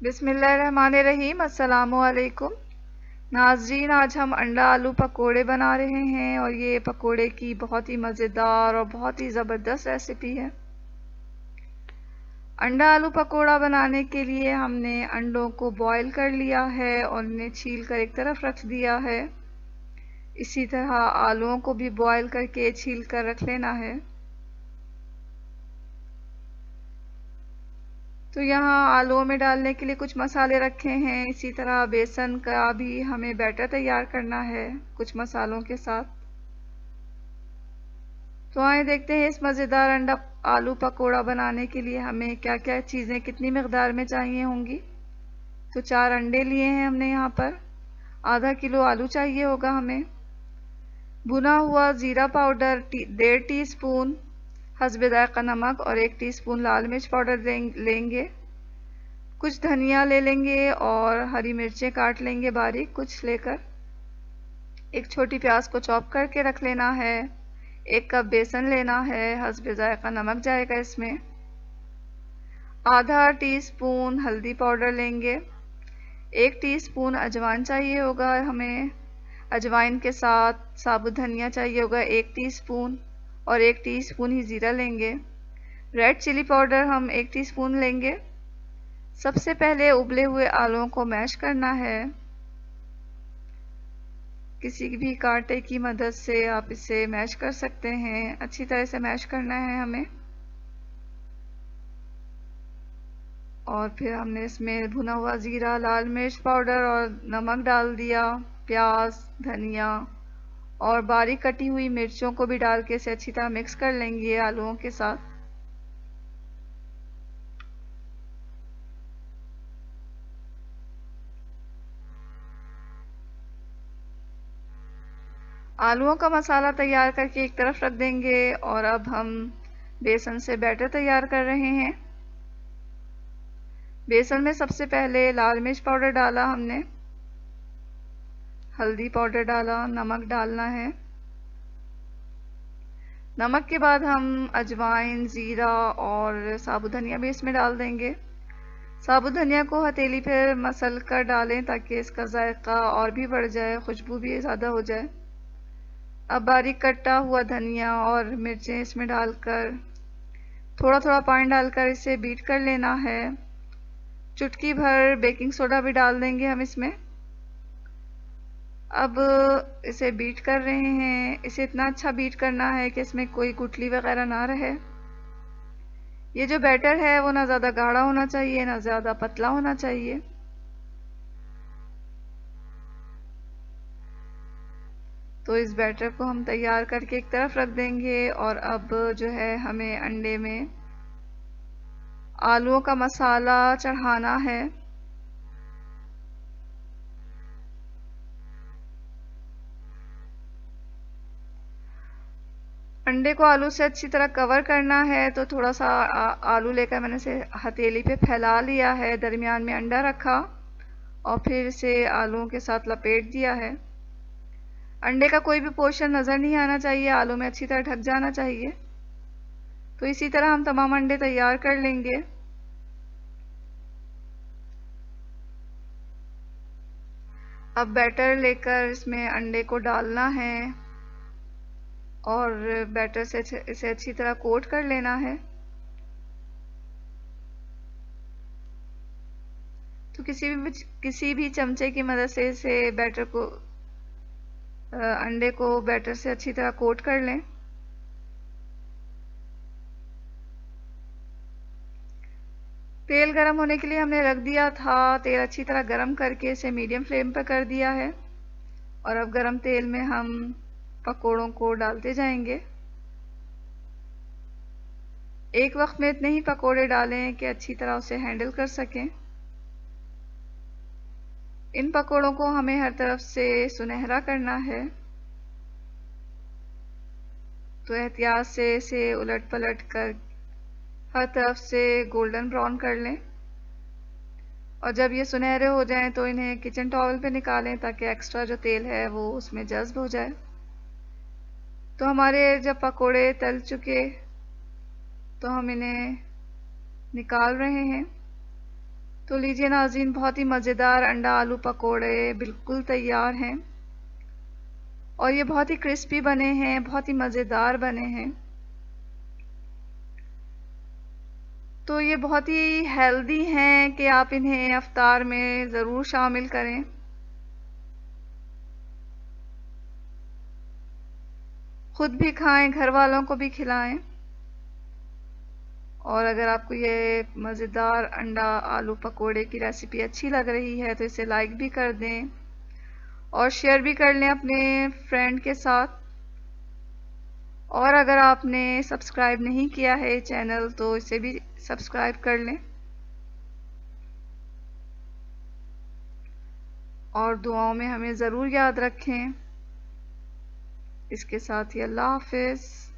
बिस्मिल्लाहिर्रहमानिर्रहीम। अस्सलामुअलैकुम नाज़रीन, आज हम अंडा आलू पकोड़े बना रहे हैं और ये पकोड़े की बहुत ही मज़ेदार और बहुत ही ज़बरदस्त रेसिपी है। अंडा आलू पकोड़ा बनाने के लिए हमने अंडों को बॉईल कर लिया है और इन्हें छील कर एक तरफ रख दिया है। इसी तरह आलूओं को भी बॉईल करके छील कर रख लेना है। तो यहाँ आलूओं में डालने के लिए कुछ मसाले रखे हैं। इसी तरह बेसन का भी हमें बैटर तैयार करना है कुछ मसालों के साथ। तो आइए देखते हैं इस मज़ेदार अंडा आलू पकोड़ा बनाने के लिए हमें क्या क्या चीज़ें कितनी मकदार में चाहिए होंगी। तो 4 अंडे लिए हैं हमने यहाँ पर। आधा किलो आलू चाहिए होगा हमें। भुना हुआ ज़ीरा पाउडर 1.5 टीस्पून, हस्बे जायका नमक और 1 टीस्पून लाल मिर्च पाउडर लेंगे। कुछ धनिया ले लेंगे और हरी मिर्चें काट लेंगे बारीक कुछ लेकर। एक छोटी प्याज को चॉप करके रख लेना है। 1 कप बेसन लेना है, हस्बे जायका नमक जाएगा इसमें। आधा टीस्पून हल्दी पाउडर लेंगे। 1 टीस्पून अजवाइन चाहिए होगा हमें। अजवाइन के साथ साबुत धनिया चाहिए होगा 1 टीस्पून और 1 टीस्पून ही ज़ीरा लेंगे। रेड चिली पाउडर हम 1 टीस्पून लेंगे। सबसे पहले उबले हुए आलूओं को मैश करना है। किसी भी कांटे की मदद से आप इसे मैश कर सकते हैं। अच्छी तरह से मैश करना है हमें। और फिर हमने इसमें भुना हुआ ज़ीरा, लाल मिर्च पाउडर और नमक डाल दिया। प्याज, धनिया और बारीक कटी हुई मिर्चों को भी डाल के इसे अच्छी तरह मिक्स कर लेंगे आलूओं के साथ। आलूओं का मसाला तैयार करके एक तरफ रख देंगे और अब हम बेसन से बैटर तैयार कर रहे हैं। बेसन में सबसे पहले लाल मिर्च पाउडर डाला हमने, हल्दी पाउडर डाला, नमक डालना है। नमक के बाद हम अजवाइन, ज़ीरा और साबुत धनिया भी इसमें डाल देंगे। साबुत धनिया को हथेली पर मसल कर डालें ताकि इसका जायका और भी बढ़ जाए, खुशबू भी ज़्यादा हो जाए। अब बारीक कटा हुआ धनिया और मिर्चें इसमें डालकर थोड़ा थोड़ा पानी डालकर इसे बीट कर लेना है। चुटकी भर बेकिंग सोडा भी डाल देंगे हम इसमें। अब इसे बीट कर रहे हैं। इसे इतना अच्छा बीट करना है कि इसमें कोई गुठली वगैरह ना रहे। ये जो बैटर है वो ना ज़्यादा गाढ़ा होना चाहिए ना ज़्यादा पतला होना चाहिए। तो इस बैटर को हम तैयार करके एक तरफ रख देंगे और अब जो है हमें अंडे में आलूओं का मसाला चढ़ाना है। अंडे को आलू से अच्छी तरह कवर करना है। तो थोड़ा सा आलू लेकर मैंने इसे हथेली पे फैला लिया है, दरमियान में अंडा रखा और फिर इसे आलूओं के साथ लपेट दिया है। अंडे का कोई भी पोर्शन नज़र नहीं आना चाहिए, आलू में अच्छी तरह ढक जाना चाहिए। तो इसी तरह हम तमाम अंडे तैयार कर लेंगे। अब बैटर लेकर इसमें अंडे को डालना है और बैटर से इसे अच्छी तरह कोट कर लेना है। तो किसी भी चमचे की मदद से इसे बैटर को अंडे को बैटर से अच्छी तरह कोट कर लें। तेल गरम होने के लिए हमने रख दिया था। तेल अच्छी तरह गरम करके इसे मीडियम फ्लेम पर कर दिया है और अब गरम तेल में हम पकोड़ों को डालते जाएंगे। एक वक्त में इतने ही पकोड़े डालें कि अच्छी तरह उसे हैंडल कर सकें। इन पकोड़ों को हमें हर तरफ से सुनहरा करना है। तो एहतियात से इसे उलट पलट कर हर तरफ से गोल्डन ब्राउन कर लें और जब ये सुनहरे हो जाएं तो इन्हें किचन टॉवल पे निकालें ताकि एक्स्ट्रा जो तेल है वो उसमें जज्ब हो जाए। तो हमारे जब पकोड़े तल चुके तो हम इन्हें निकाल रहे हैं। तो लीजिए नाज़रीन, बहुत ही मज़ेदार अंडा आलू पकोड़े बिल्कुल तैयार हैं और ये बहुत ही क्रिस्पी बने हैं, बहुत ही मज़ेदार बने हैं। तो ये बहुत ही हेल्दी हैं कि आप इन्हें इफ्तार में ज़रूर शामिल करें। खुद भी खाएं, घर वालों को भी खिलाएं। और अगर आपको ये मज़ेदार अंडा आलू पकोड़े की रेसिपी अच्छी लग रही है तो इसे लाइक भी कर दें और शेयर भी कर लें अपने फ्रेंड के साथ। और अगर आपने सब्सक्राइब नहीं किया है चैनल तो इसे भी सब्सक्राइब कर लें और दुआओं में हमें ज़रूर याद रखें। इसके साथ ही अल्लाह हाफ़िज़।